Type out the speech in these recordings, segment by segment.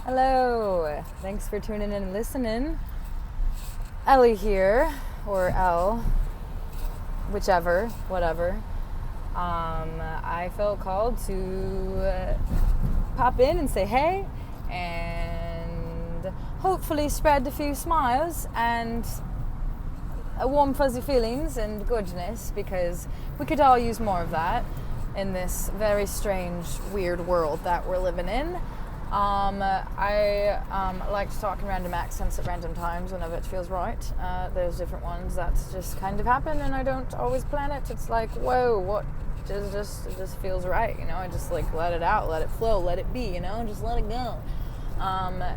Hello, thanks for tuning in and listening. Ellie here, or Elle, whichever, whatever. I felt called to pop in and say hey, and hopefully spread a few smiles and warm fuzzy feelings and goodness, because we could all use more of that in this very strange, weird world that we're living in. I like to talk in random accents at random times whenever it feels right. There's different ones that just kind of happen, and I don't always plan it. It's like, whoa, what? It just feels right, I just like let it out, let it flow, let it be, just let it go.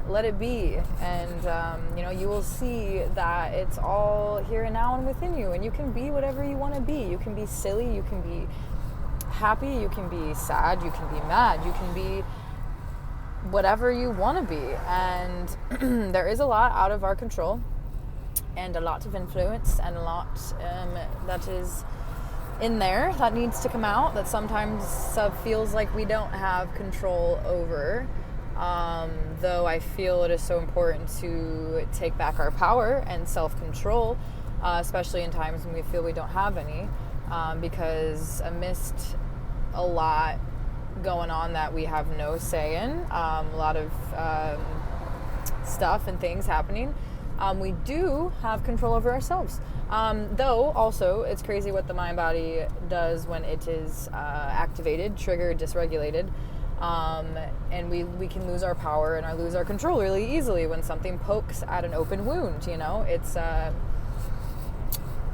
Let it be, and you will see that it's all here and now and within you, and you can be whatever you want to be. You can be silly, you can be happy, you can be sad, you can be mad, you can be whatever you want to be. And there is a lot out of our control, and a lot of influence, and a lot that is in there that needs to come out, that sometimes feels like we don't have control over. Though I feel it is so important to take back our power and self-control, especially in times when we feel we don't have any, because amidst a lot going on that we have no say in, a lot of stuff and things happening, we do have control over ourselves. Though also it's crazy what the mind body does when it is activated, triggered, dysregulated. And we can lose our power and lose our control really easily when something pokes at an open wound. It's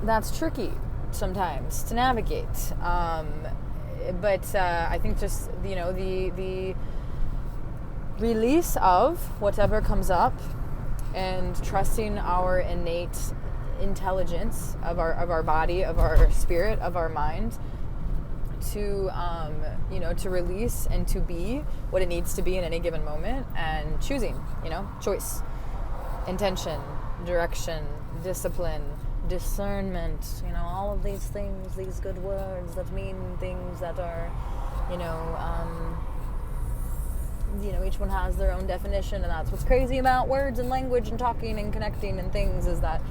that's tricky sometimes to navigate. But I think just the release of whatever comes up, and trusting our innate intelligence of our body, of our spirit, of our mind, to to release and to be what it needs to be in any given moment, and choosing, choice, intention, direction, discipline, discernment, all of these things, these good words that mean things that are, each one has their own definition. And that's what's crazy about words and language and talking and connecting and things, is that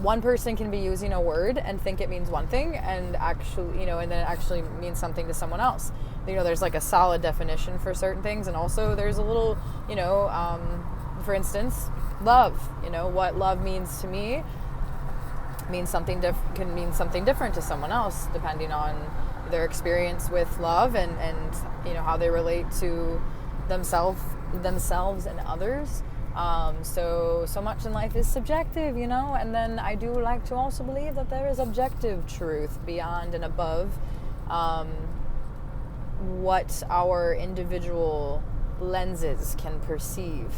one person can be using a word and think it means one thing, and actually, and then it actually means something to someone else. There's like a solid definition for certain things, and also there's a little, for instance, love. What love means to me means something can mean something different to someone else, depending on their experience with love and how they relate to themselves and others. So much in life is subjective, and then I do like to also believe that there is objective truth beyond and above what our individual lenses can perceive.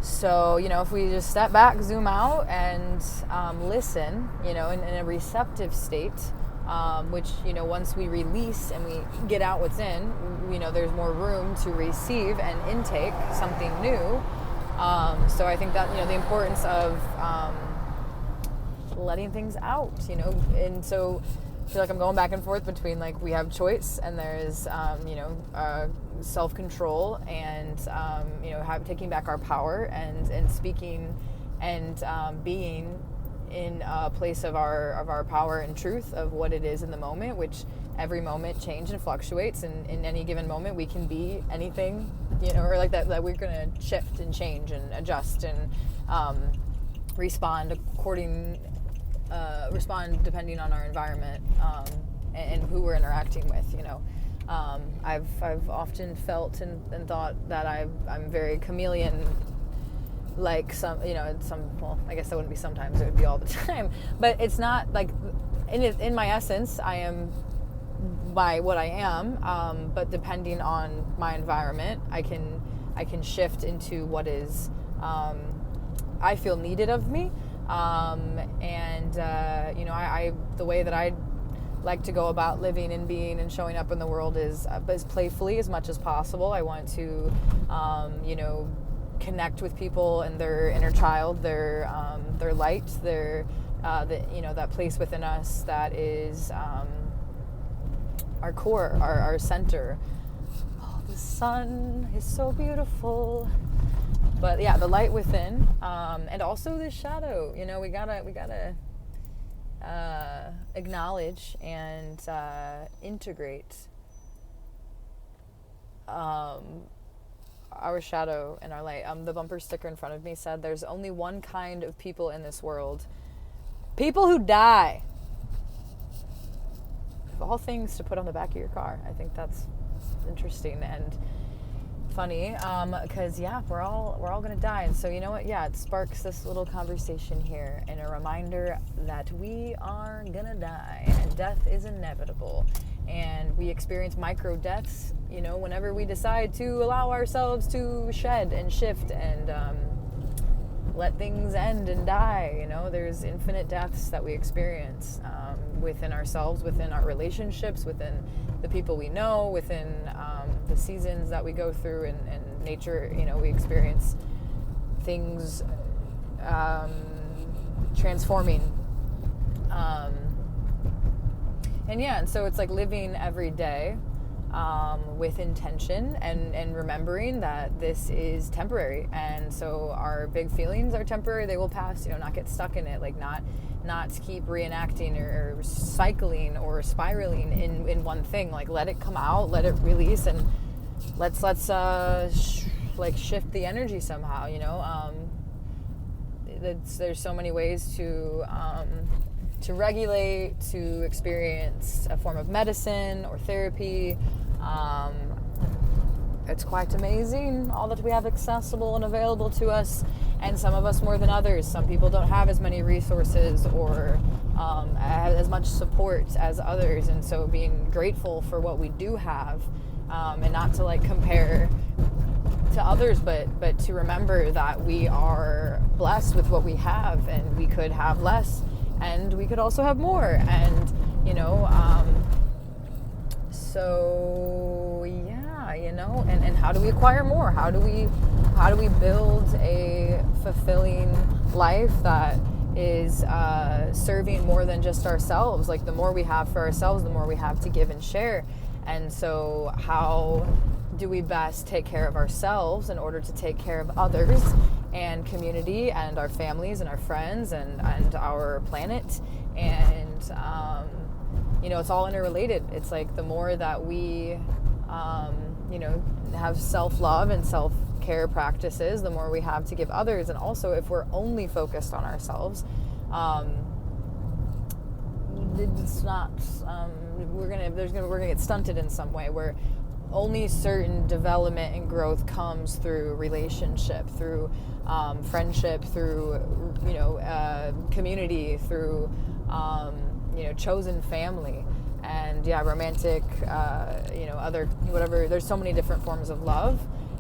So, if we just step back, zoom out, and listen, in a receptive state, which, once we release and we get out what's in, there's more room to receive and intake something new. So I think that, the importance of letting things out, and so I feel like I'm going back and forth between, like, we have choice, and there's, self-control, and, taking back our power and speaking and being in a place of our power and truth of what it is in the moment, which every moment changes and fluctuates, and in any given moment we can be anything, or like that we're going to shift and change and adjust and respond depending on our environment, and who we're interacting with. I've often felt and thought that I'm very chameleon, like well, I guess that wouldn't be sometimes, it would be all the time, but it's not like, in my essence, I am by what I am, but depending on my environment, I can shift into what is I feel needed of me, and the way that I like to go about living and being and showing up in the world is playfully as much as possible. I want to connect with people and their inner child, their light, their that place within us that is our core, our center. The sun is so beautiful. But yeah, the light within, and also the shadow. You know, we gotta acknowledge and integrate our shadow and our light. The bumper sticker in front of me said, "There's only one kind of people in this world: people who die." Of all things to put on the back of your car, I think that's interesting and funny, because we're all gonna die. And so, you know what, it sparks this little conversation here and a reminder that we are gonna die and death is inevitable, and we experience micro deaths, you know, whenever we decide to allow ourselves to shed and shift and let things end and die. You know, there's infinite deaths that we experience within ourselves, within our relationships, within the people we know, within the seasons that we go through in nature. You know, we experience things transforming. And so it's like living every day with intention and remembering that this is temporary. And so our big feelings are temporary. They will pass, you know, not get stuck in it, like not keep reenacting or cycling or spiraling in one thing. Like, let it come out, let it release, and let's shift the energy somehow, you know. There's so many ways to regulate, to experience a form of medicine or therapy. It's quite amazing, all that we have accessible and available to us, and some of us more than others. Some people don't have as many resources or as much support as others, and so being grateful for what we do have, and not to like compare to others, but to remember that we are blessed with what we have, and we could have less, and we could also have more. And you know, so yeah, you know, and how do we acquire more? How do we build a fulfilling life that is serving more than just ourselves? Like, the more we have for ourselves, the more we have to give and share. And so how do we best take care of ourselves in order to take care of others and community and our families and our friends and our planet? And you know, it's all interrelated. It's like the more that we you know, have self-love and self-care practices, the more we have to give others. And also, if we're only focused on ourselves, it's not we're gonna get stunted in some way, where only certain development and growth comes through relationship, through friendship, through, you know, community, through you know, chosen family, and romantic, you know, other whatever. There's so many different forms of love,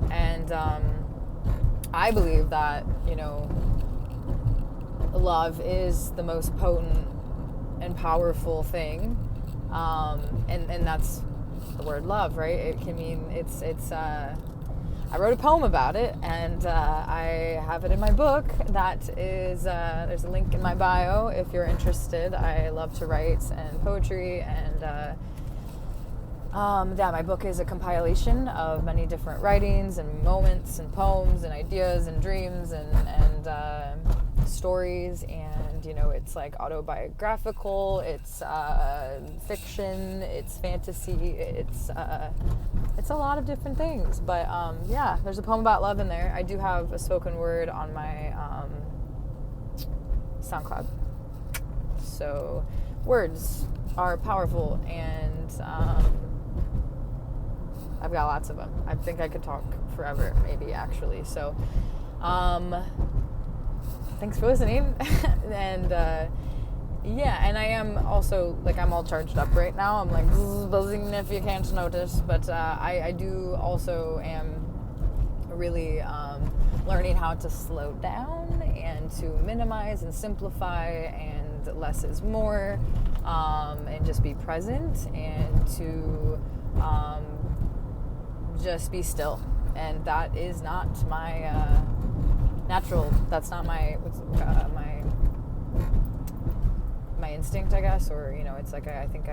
and I believe that, you know, love is the most potent and powerful thing, and that's the word love, right? It can mean it's I wrote a poem about it, and I have it in my book. That is there's a link in my bio if you're interested. I love to write and poetry, and my book is a compilation of many different writings and moments and poems and ideas and dreams and stories. And you know, it's like autobiographical, it's fiction, it's fantasy, it's a lot of different things. But there's a poem about love in there. I do have a spoken word on my SoundCloud. So words are powerful, and I've got lots of them. I think I could talk forever, maybe, actually. So thanks for listening. And and I am also, like, I'm all charged up right now. I'm like buzzing, if you can't notice. But I do also am really learning how to slow down and to minimize and simplify, and less is more, and just be present, and to just be still. And that is not my natural, that's not my my instinct, I guess. Or, you know, it's like I think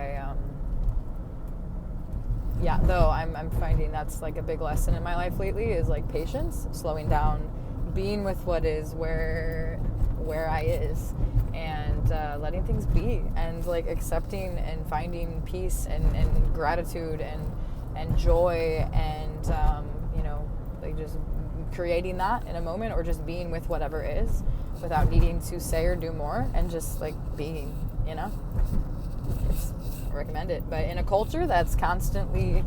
yeah, though I'm finding that's like a big lesson in my life lately is like patience, slowing down, being with what is where I is, and letting things be, and like accepting and finding peace and gratitude and joy, and like just creating that in a moment, or just being with whatever is without needing to say or do more, and just like being, I recommend it. But in a culture that's constantly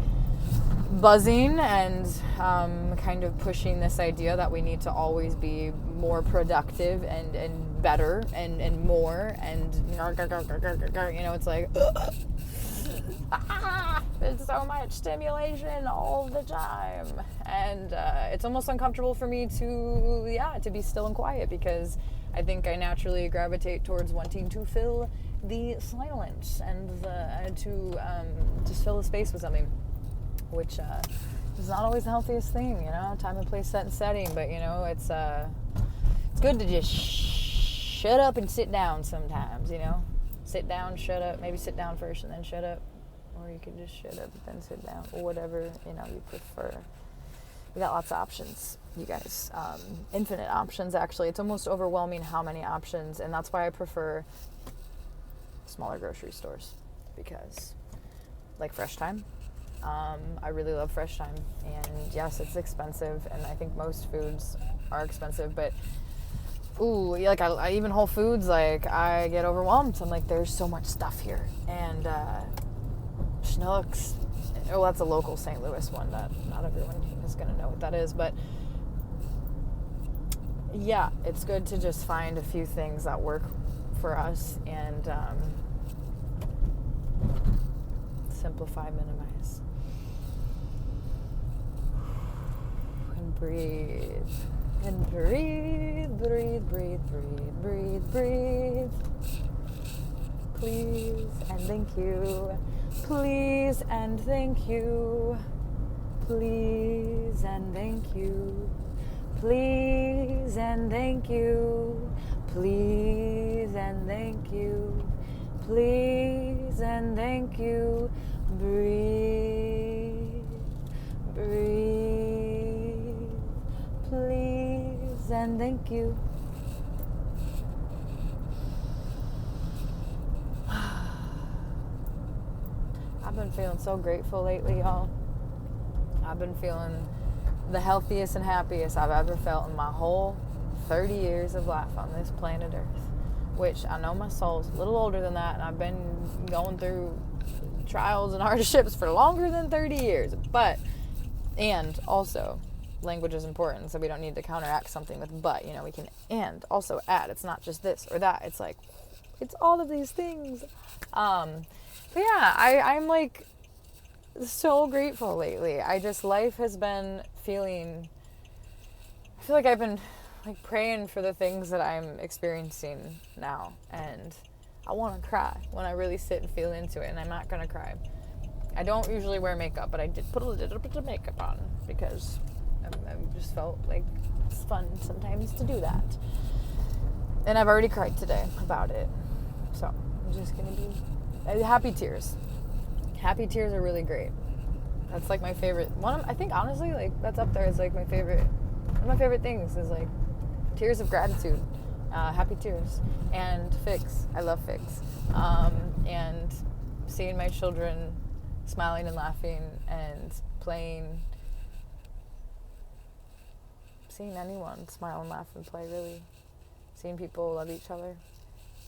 buzzing and kind of pushing this idea that we need to always be more productive and better and more, and it's like there's so much stimulation all the time, and it's almost uncomfortable for me to be still and quiet, because I think I naturally gravitate towards wanting to fill the silence and to fill the space with something, which is not always the healthiest thing, time and place, set and setting, but it's good to just shut up and sit down sometimes, sit down, shut up, maybe sit down first and then shut up, or you can just shut up and then sit down, or whatever you prefer. We got lots of options, you guys, infinite options. Actually, it's almost overwhelming how many options, and that's why I prefer smaller grocery stores, because like Fresh Time, I really love Fresh Time, and yes, it's expensive, and I think most foods are expensive, but like I even Whole Foods, like I get overwhelmed. I'm like, there's so much stuff here, and Schnucks, that's a local St. Louis one that not everyone is gonna know what that is, but yeah, it's good to just find a few things that work for us, and simplify, minimize, and breathe. And breathe, breathe, breathe, breathe, breathe, breathe. Please and thank you. Please and thank you. Please and thank you. Please and thank you. Please and thank you. Please and thank you. Breathe. Breathe. Please and thank you. I've been feeling so grateful lately, y'all. I've been feeling the healthiest and happiest I've ever felt in my whole 30 years of life on this planet Earth, which I know my soul's a little older than that, and I've been going through trials and hardships for longer than 30 years, and also, language is important, so we don't need to counteract something with but, we can and also add. It's not just this or that. It's like, it's all of these things. But yeah, I'm like so grateful lately. Life has been I feel like I've been like praying for the things that I'm experiencing now, and I want to cry when I really sit and feel into it, and I'm not going to cry. I don't usually wear makeup, but I did put a little bit of makeup on, because I just felt like it's fun sometimes to do that. And I've already cried today about it. So I'm just going to be happy tears. Happy tears are really great. That's like my favorite one. I think honestly, like that's up there as like my favorite. One of my favorite things is like tears of gratitude, happy tears, and figs. I love figs. And seeing my children smiling and laughing and playing. Seeing anyone smile and laugh and play, really. Seeing people love each other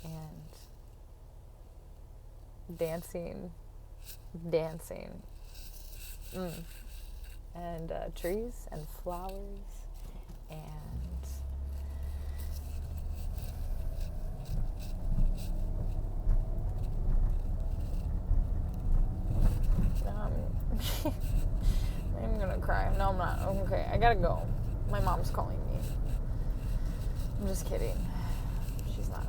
and dancing. And trees and flowers and I'm gonna cry. No, I'm not. Okay, I gotta go. My mom's calling me. I'm just kidding. She's not.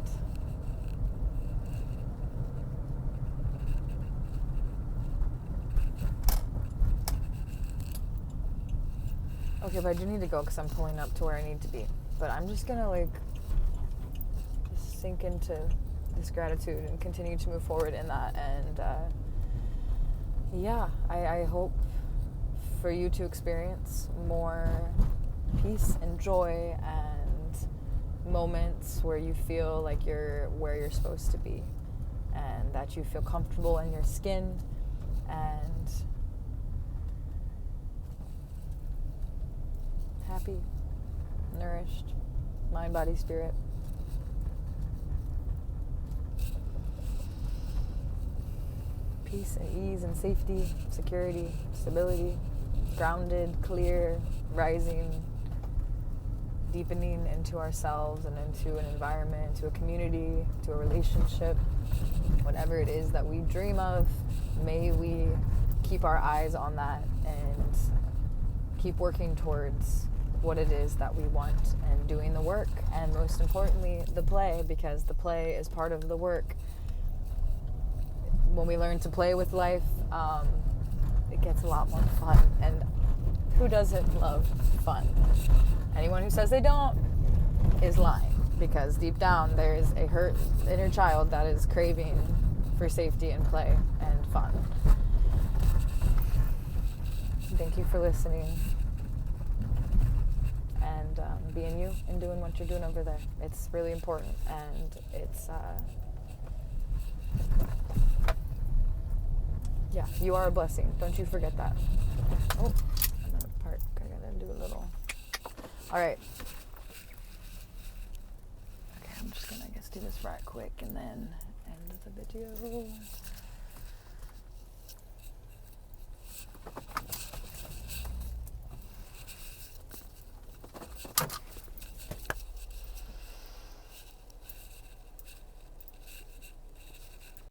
Okay, but I do need to go because I'm pulling up to where I need to be. But I'm just gonna like just sink into this gratitude and continue to move forward in that. And yeah, I hope for you to experience more peace and joy and moments where you feel like you're where you're supposed to be, and that you feel comfortable in your skin and happy, nourished, mind, body, spirit. Peace and ease and safety, security, stability, grounded, clear, rising, deepening into ourselves and into an environment, into a community, to a relationship, whatever it is that we dream of. May we keep our eyes on that and keep working towards what it is that we want and doing the work, and most importantly, the play, because the play is part of the work. When we learn to play with life, it gets a lot more fun. And who doesn't love fun? Anyone who says they don't is lying, because deep down there is a hurt inner child that is craving for safety and play and fun. Thank you for listening and being you and doing what you're doing over there. It's really important, and it's yeah, you are a blessing. Don't you forget that. Oh, I'm in a park. I gotta do a little. All right. Okay, I'm just gonna, I guess, do this right quick and then end the video.